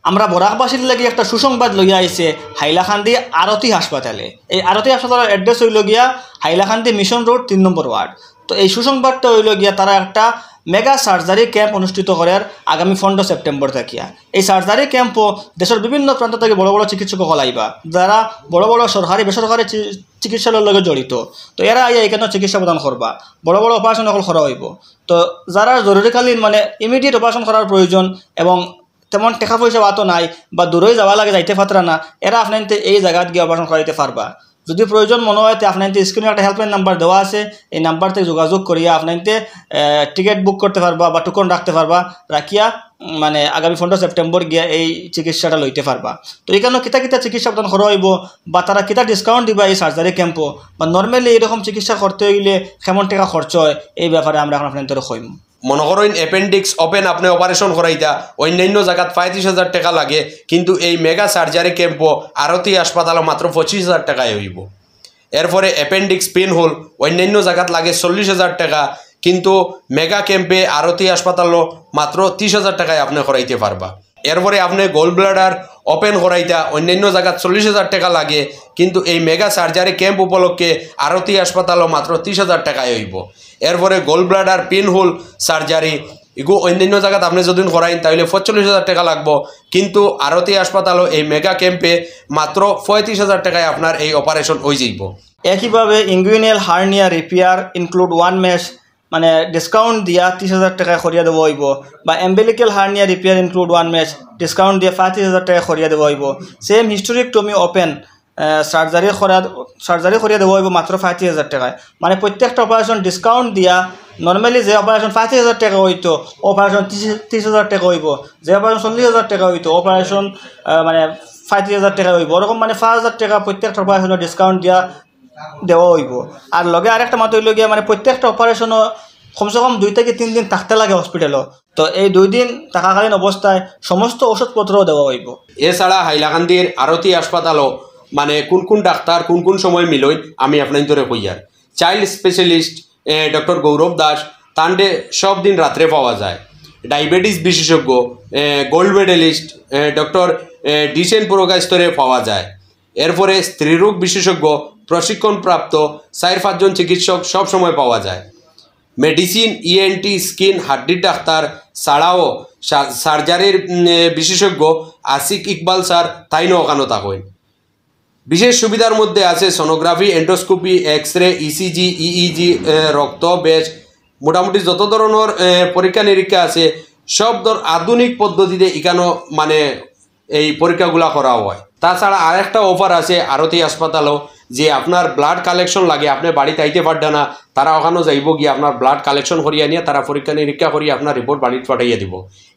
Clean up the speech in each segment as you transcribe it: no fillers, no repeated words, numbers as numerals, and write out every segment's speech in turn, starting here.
আমরা বরাকবাসীর লাগি একটা সুসংবাদ লইয়া আইছে হাইলাকান্দি আরতি হাসপাতালে। এই আরতি হাসপাতালের অ্যাড্রেস হইল গিয়া হাইলাকান্দি মিশন রোড 3 নম্বর ওয়ার্ড। তো এই সুসংবাদটা হইল গিয়া তারা একটা মেগা সার্জারি ক্যাম্প অনুষ্ঠিত করার আগামী 15 সেপ্টেম্বর থাকিয়া। এই সার্জারি ক্যাম্পও দেশের বিভিন্ন প্রান্ত থেকে বড় বড় চিকিৎসক আইবা, যারা বড় বড় সরকারি বেসরকারি চিকিৎসালয়ের লগে জড়িত। তো এরা আইয়া এখানে চিকিৎসা প্রদান করবা, বড় বড় অপারেশন সকল করা হইব। তো যারা জরুরিকালীন মানে ইমিডিয়েট অপারেশন করার প্রয়োজন এবং তেমন টাকা পয়সা বাতো নাই বা দূরে যাওয়া লাগে যাইতে পারা না, এরা আপনাইতে এই জায়গাত গিয়ে অপারেশন করাইতে পারবা। যদি প্রয়োজন মনে হয় আপনাইতে স্ক্রিনে একটা হেল্পলাইন নাম্বার দেওয়া আছে, এই নাম্বার থেকে যোগাযোগ করিয়া আপনাইতে টিকিট বুক করতে পারবা বা টোকন রাখতে পারবা, রাখিয়া মানে আগামী 15 সেপ্টেম্বর গিয়া এই চিকিৎসাটা লইতে পারবা। তো এখানে কিতা কিতা চিকিৎসা প্রদান করা হইব বা তারা কিতা ডিসকাউন্ট দিবা এই সার্জারি ক্যাম্পও, বা নর্মালি এরকম চিকিৎসা করতে হইলে কেমন টাকা খরচ হয়, এই ব্যাপারে আমরা এখন আপনাদের কইম। মনে করেন অ্যাপেন্ডিক্স ওপেন আপনি অপারেশন করাইতা অন্যান্য জায়গাত 35,000 টাকা লাগে, কিন্তু এই মেগা সার্জারি ক্যাম্পও আরতি হাসপাতালে মাত্র 25,000 টাকায় হইব। এরপরে অ্যাপেন্ডিক্স পেন হোল অন্যান্য জায়গাত লাগে 40,000 টাকা, কিন্তু মেগা ক্যাম্পে আরতি হাসপাতালও মাত্র 30,000 টাকায় আপনি করাইতে পারবা। এরপরে আপনি গোল্ড ব্লাডার ওপেন করাইতা অন্যান্য জায়গাত 40,000 টাকা লাগে, কিন্তু এই মেগা সার্জারি ক্যাম্প উপলক্ষে আরতি হাসপাতালও মাত্র 30,000 টাকায় হইব। এরপরে gall bladder pin hole surgery এগু অন্যান্য জায়গাত আপনি যদি করাইন তাহলে 45,000 টাকা লাগবো, কিন্তু আরতি হাসপাতালও এই মেগা ক্যাম্পে মাত্র 35,000 টাকায় আপনার এই অপারেশন হয়ে যাইব। একইভাবে inguinal hernia repair include one mesh মানে ডিসকাউন্ট দিয়া 30,000 টাকা করিয়া দেওয়া হইব, বা umbilical hernia repair include one mesh discount দিয়া 35,000 টাকা করিয়া দেওয়া হইব। সেম হিস্টোরিকটমি ওপেন সার্জারি করিয়া দেওয়া হইব মাত্র 35,000 টাকায়। মানে প্রত্যেকটা অপারেশন ডিসকাউন্ট দিয়া নর্মালি যে অপারেশন 35,000 টাকা হইতো অপারেশন 30,000 টাকা হইব, যে অপারেশন 40,000 টাকা হইতো অপারেশন মানে 35,000 টাকা হইব। ওরকম মানে 5,000 টাকা প্রত্যেকটা অপারেশনের ডিসকাউন্ট দিয়া দেওয়া হইব। আর লগে আরেকটা মাত্র হইল গিয়া মানে প্রত্যেকটা অপারেশনও কমসে কম 2 থেকে 3 দিন থাকতে লাগে হসপিটালও। তো এই 2 দিন থাকাকালীন অবস্থায় সমস্ত ওষুধপত্রও দেওয়া হইব। এছাড়া হাইলাকান্দির আরতি হাসপাতালও মানে কোন ডাক্তার কোন সময় মিলইন আমি আপনার ধরে কইয়ার। চাইল্ড স্পেশালিস্ট ডক্টর গৌরব দাস তান্ডে সব দিন রাত্রে পাওয়া যায়। ডায়াবেটিস বিশেষজ্ঞ গোল্ড মেডেলিস্ট ডক্টর ডিসেন পুরকাস্তরে পাওয়া যায়। এরপরে স্ত্রীরোগ বিশেষজ্ঞ প্রশিক্ষণপ্রাপ্ত 4-5 জন চিকিৎসক সব সময় পাওয়া যায়। মেডিসিন ইএনটি স্কিন হাড্ডির ডাক্তার ছাড়াও সার্জারির বিশেষজ্ঞ আসিক ইকবাল স্যার তাইনও ওখানো থাকেন। বিশেষ সুবিধার মধ্যে আছে sonography, endoscopy, X ray, ECG, EEG, রক্ত বেশ মোটামুটি যত ধরনের পরীক্ষা নিরীক্ষা আছে সব আধুনিক পদ্ধতিতে এখানে মানে এই পরীক্ষাগুলো করা হয়। তাছাড়া আরেকটা অফার আছে আরতি হাসপাতালও, যে আপনার ব্লাড কালেকশন লাগে আপনি বাড়িতে আইতে পারবে না, তারা ওখানেও যাইব গিয়ে আপনার ব্লাড কালেকশন করিয়া নিয়ে তারা পরীক্ষা নিরীক্ষা করিয়ে আপনার রিপোর্ট বাড়িতে পাঠাইয়া দিব।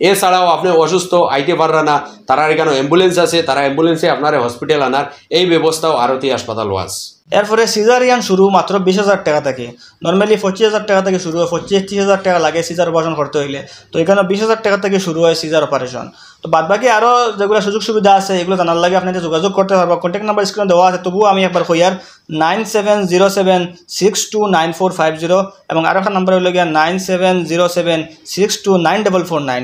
এছাড়াও আপনি অসুস্থ আইতে পারবে না, তারা এখানে অ্যাম্বুলেন্স আছে, তারা অ্যাম্বুলেন্সে আপনার হসপিটাল আনার এই ব্যবস্থাও আরতি হাসপাতালও আছে। এরপরে সিজারিয়ান শুরু মাত্র 20,000 টাকা থেকে, নর্মালি 25,000 টাকা থেকে শুরু হয়, 25-30,000 টাকা লাগে সিজার অপারেশন করতে হইলে। তো এখানে 20,000 টাকা থেকে শুরু হয় সিজার অপারেশন। তো বাদবাকি আরও যেগুলো সুযোগ সুবিধা আছে এগুলো জানার লাগে আপনাদের যোগাযোগ করতে পারবো। কন্ট্যাক্ট নাম্বার স্ক্রিনে দেওয়া আছে, তবুও আমি একবার কইয়ার 9707629450 এবং আরও একটা নাম্বার হইল গিয়া 9707629449।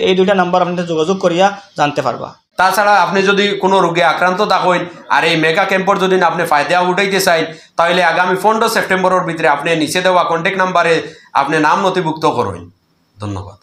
এই দুইটা নাম্বার আপনাদের যোগাযোগ করিয়া জানতে পারবা। তাছাড়া আপনি যদি কোনো রোগে আক্রান্ত থাকেন আর এই মেগা ক্যাম্পর যদি আপনি ফায়দা উঠাইতে চান তাহলে আগামী 15 সেপ্টেম্বরের ভিতরে আপনি নিচে দেওয়া কন্ট্যাক্ট নাম্বারে আপনি নাম নথিভুক্ত করেন। ধন্যবাদ।